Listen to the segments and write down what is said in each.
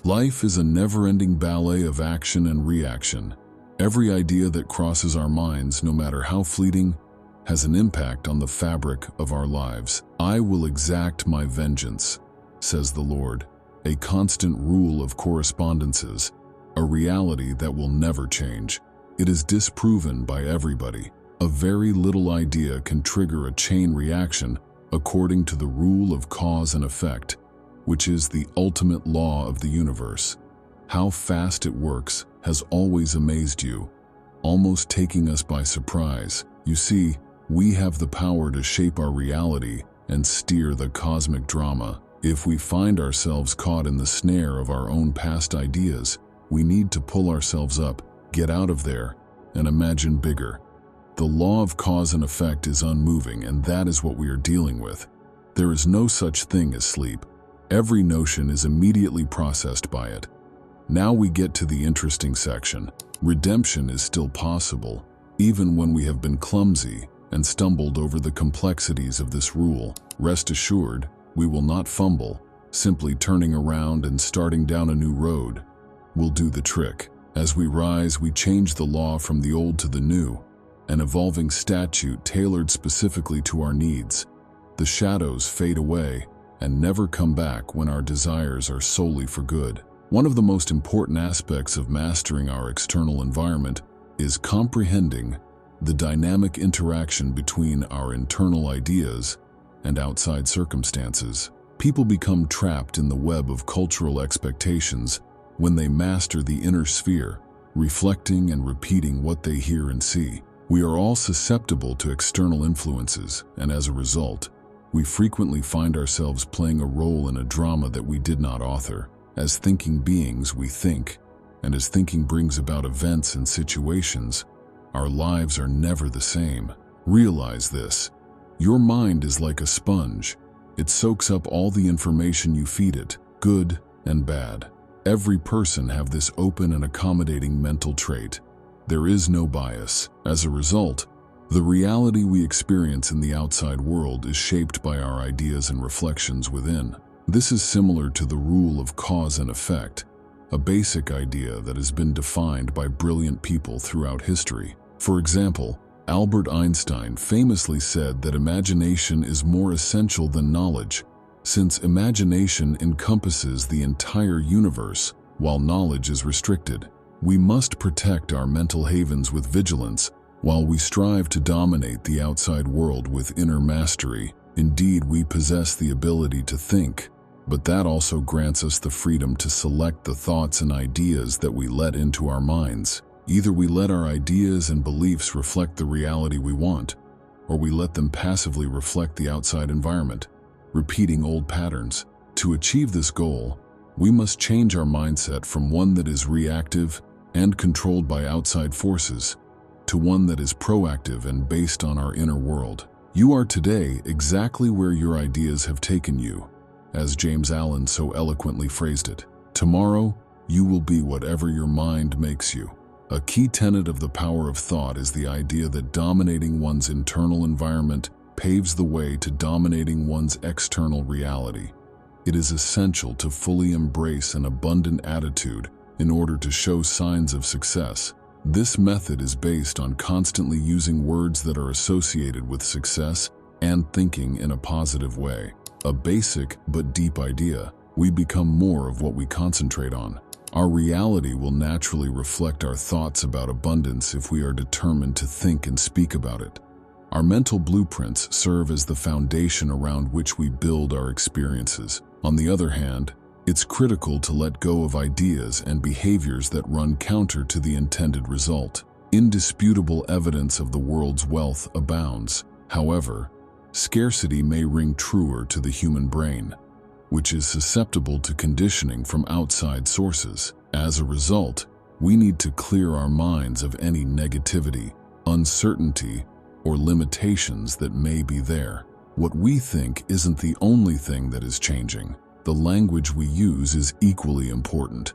Life is a never-ending ballet of action and reaction. Every idea that crosses our minds, no matter how fleeting, has an impact on the fabric of our lives. "I will exact my vengeance," says the Lord, a constant rule of correspondences, a reality that will never change. It is disproven by everybody. A very little idea can trigger a chain reaction according to the rule of cause and effect, which is the ultimate law of the universe. How fast it works has always amazed you, almost taking us by surprise. You see, we have the power to shape our reality and steer the cosmic drama. If we find ourselves caught in the snare of our own past ideas, we need to pull ourselves up, get out of there, and imagine bigger. The law of cause and effect is unmoving, and that is what we are dealing with. There is no such thing as sleep. Every notion is immediately processed by it. Now we get to the interesting section. Redemption is still possible, even when we have been clumsy and stumbled over the complexities of this rule. Rest assured, we will not fumble. Simply turning around and starting down a new road will do the trick. As we rise, we change the law from the old to the new, an evolving statute tailored specifically to our needs. The shadows fade away and never come back when our desires are solely for good. One of the most important aspects of mastering our external environment is comprehending the dynamic interaction between our internal ideas and outside circumstances. People become trapped in the web of cultural expectations when they master the inner sphere, reflecting and repeating what they hear and see. We are all susceptible to external influences, and as a result, we frequently find ourselves playing a role in a drama that we did not author. As thinking beings, we think, and as thinking brings about events and situations, our lives are never the same. Realize this. Your mind is like a sponge. It soaks up all the information you feed it, good and bad. Every person has this open and accommodating mental trait. There is no bias. As a result, the reality we experience in the outside world is shaped by our ideas and reflections within. This is similar to the rule of cause and effect, a basic idea that has been defined by brilliant people throughout history. For example, Albert Einstein famously said that imagination is more essential than knowledge, since imagination encompasses the entire universe, while knowledge is restricted. We must protect our mental havens with vigilance, while we strive to dominate the outside world with inner mastery. Indeed, we possess the ability to think, but that also grants us the freedom to select the thoughts and ideas that we let into our minds. Either we let our ideas and beliefs reflect the reality we want, or we let them passively reflect the outside environment, repeating old patterns. To achieve this goal, we must change our mindset from one that is reactive and controlled by outside forces to one that is proactive and based on our inner world. You are today exactly where your ideas have taken you, as James Allen so eloquently phrased it. Tomorrow, you will be whatever your mind makes you. A key tenet of the power of thought is the idea that dominating one's internal environment paves the way to dominating one's external reality. It is essential to fully embrace an abundant attitude in order to show signs of success. This method is based on constantly using words that are associated with success and thinking in a positive way. A basic but deep idea. We become more of what we concentrate on. Our reality will naturally reflect our thoughts about abundance if we are determined to think and speak about it. Our mental blueprints serve as the foundation around which we build our experiences. On the other hand, it's critical to let go of ideas and behaviors that run counter to the intended result. Indisputable evidence of the world's wealth abounds. However, scarcity may ring truer to the human brain, which is susceptible to conditioning from outside sources. As a result, we need to clear our minds of any negativity, uncertainty, or limitations that may be there. What we think isn't the only thing that is changing. The language we use is equally important.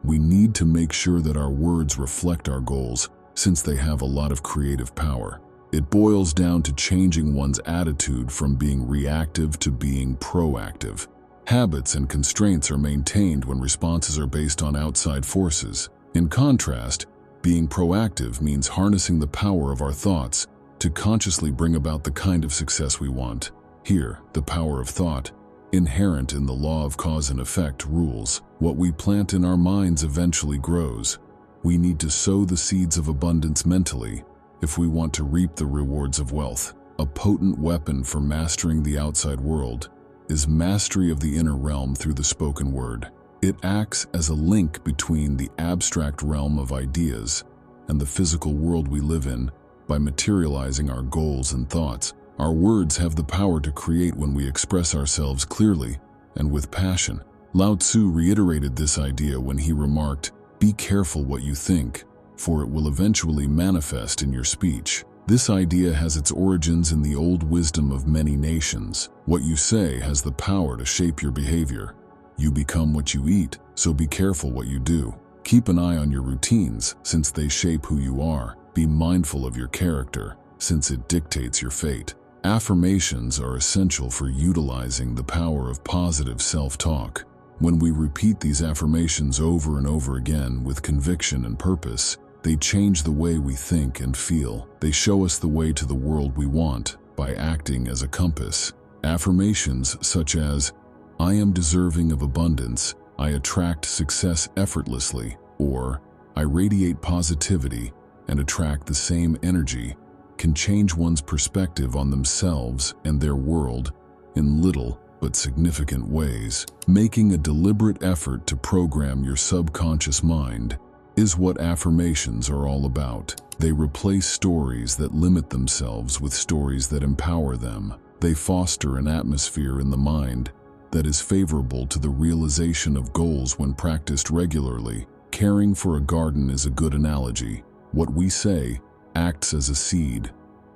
We need to make sure that our words reflect our goals, since they have a lot of creative power. It boils down to changing one's attitude from being reactive to being proactive. Habits and constraints are maintained when responses are based on outside forces. In contrast, being proactive means harnessing the power of our thoughts to consciously bring about the kind of success we want. Here, the power of thought, inherent in the law of cause and effect, rules. What we plant in our minds eventually grows. We need to sow the seeds of abundance mentally if we want to reap the rewards of wealth. A potent weapon for mastering the outside world is mastery of the inner realm through the spoken word. It acts as a link between the abstract realm of ideas and the physical world we live in by materializing our goals and thoughts. Our words have the power to create when we express ourselves clearly and with passion. Lao Tzu reiterated this idea when he remarked, "Be careful what you think, for it will eventually manifest in your speech." This idea has its origins in the old wisdom of many nations. What you say has the power to shape your behavior. You become what you eat, so be careful what you do. Keep an eye on your routines, since they shape who you are. Be mindful of your character, since it dictates your fate. Affirmations are essential for utilizing the power of positive self-talk. When we repeat these affirmations over and over again with conviction and purpose, they change the way we think and feel. They show us the way to the world we want by acting as a compass. Affirmations such as, "I am deserving of abundance, I attract success effortlessly," or "I radiate positivity and attract the same energy," can change one's perspective on themselves and their world in little but significant ways. Making a deliberate effort to program your subconscious mind is what affirmations are all about. They replace stories that limit themselves with stories that empower them. They foster an atmosphere in the mind that is favorable to the realization of goals when practiced regularly. Caring for a garden is a good analogy. What we say acts as a seed,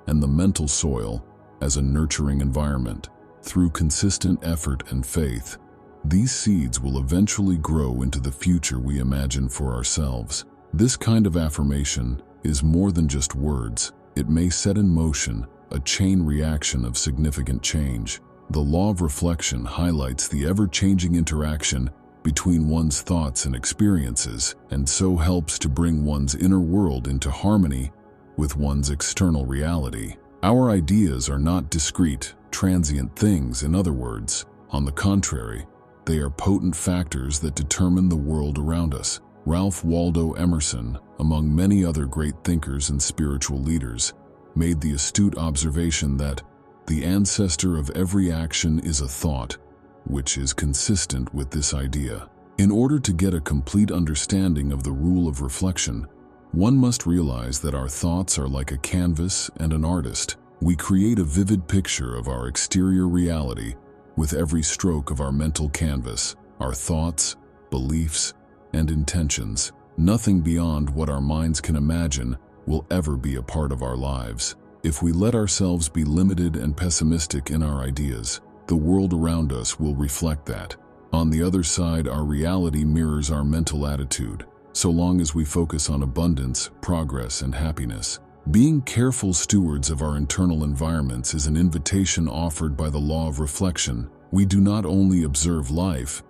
and the mental soil as a nurturing environment. Through consistent effort and faith, these seeds will eventually grow into the future we imagine for ourselves. This kind of affirmation is more than just words. It may set in motion a chain reaction of significant change. The law of reflection highlights the ever-changing interaction between one's thoughts and experiences, and so helps to bring one's inner world into harmony with one's external reality. Our ideas are not discrete, transient things, in other words. On the contrary, they are potent factors that determine the world around us. Ralph Waldo Emerson, among many other great thinkers and spiritual leaders, made the astute observation that the ancestor of every action is a thought, which is consistent with this idea. In order to get a complete understanding of the rule of reflection, one must realize that our thoughts are like a canvas and an artist. We create a vivid picture of our exterior reality with every stroke of our mental canvas. Our thoughts, beliefs, and intentions, nothing beyond what our minds can imagine, will ever be a part of our lives. If we let ourselves be limited and pessimistic in our ideas, the world around us will reflect that. On the other side, our reality mirrors our mental attitude, so long as we focus on abundance, progress, and happiness. Being careful stewards of our internal environments is an invitation offered by the law of reflection. We do not only observe life,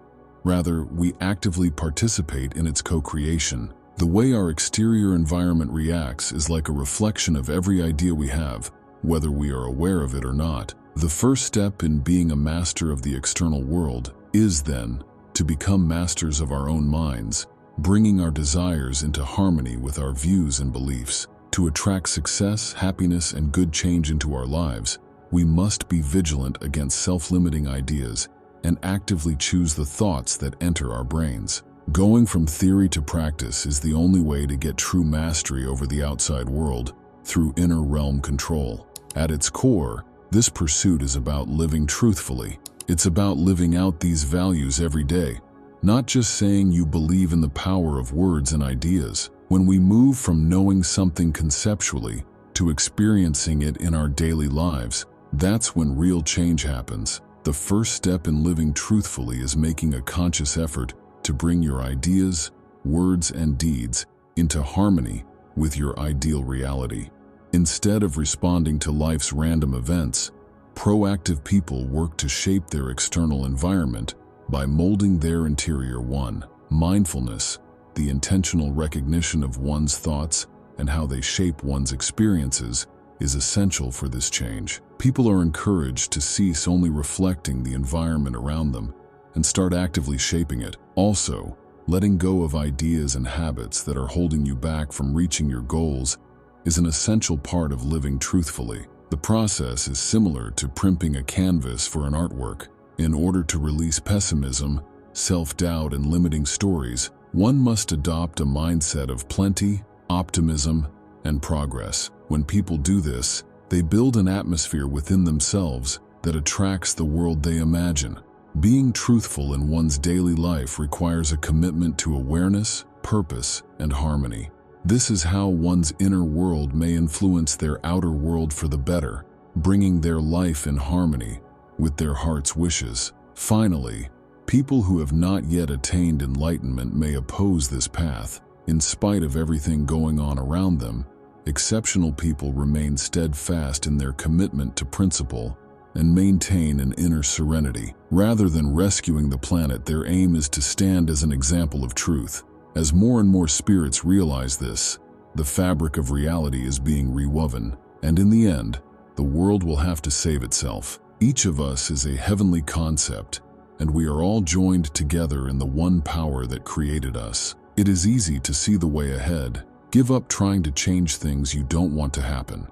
rather, we actively participate in its co-creation. The way our exterior environment reacts is like a reflection of every idea we have, whether we are aware of it or not. The first step in being a master of the external world is, then, to become masters of our own minds, bringing our desires into harmony with our views and beliefs. To attract success, happiness, and good change into our lives, we must be vigilant against self-limiting ideas and actively choose the thoughts that enter our brains. Going from theory to practice is the only way to get true mastery over the outside world through inner realm control. At its core, this pursuit is about living truthfully. It's about living out these values every day, not just saying you believe in the power of words and ideas. When we move from knowing something conceptually to experiencing it in our daily lives, that's when real change happens. The first step in living truthfully is making a conscious effort to bring your ideas, words, and deeds into harmony with your ideal reality. Instead of responding to life's random events, proactive people work to shape their external environment by molding their interior. 1. Mindfulness, the intentional recognition of one's thoughts and how they shape one's experiences, is essential for this change. People are encouraged to cease only reflecting the environment around them and start actively shaping it. Also, letting go of ideas and habits that are holding you back from reaching your goals is an essential part of living truthfully. The process is similar to primping a canvas for an artwork. In order to release pessimism, self-doubt, and limiting stories, one must adopt a mindset of plenty, optimism, and progress. When people do this, they build an atmosphere within themselves that attracts the world they imagine. Being truthful in one's daily life requires a commitment to awareness, purpose, and harmony. This is how one's inner world may influence their outer world for the better, bringing their life in harmony with their heart's wishes. Finally, people who have not yet attained enlightenment may oppose this path. In spite of everything going on around them, exceptional people remain steadfast in their commitment to principle and maintain an inner serenity. Rather than rescuing the planet, their aim is to stand as an example of truth. As more and more spirits realize this, the fabric of reality is being rewoven, and in the end, the world will have to save itself. Each of us is a heavenly concept, and we are all joined together in the one power that created us. It is easy to see the way ahead. Give up trying to change things you don't want to happen.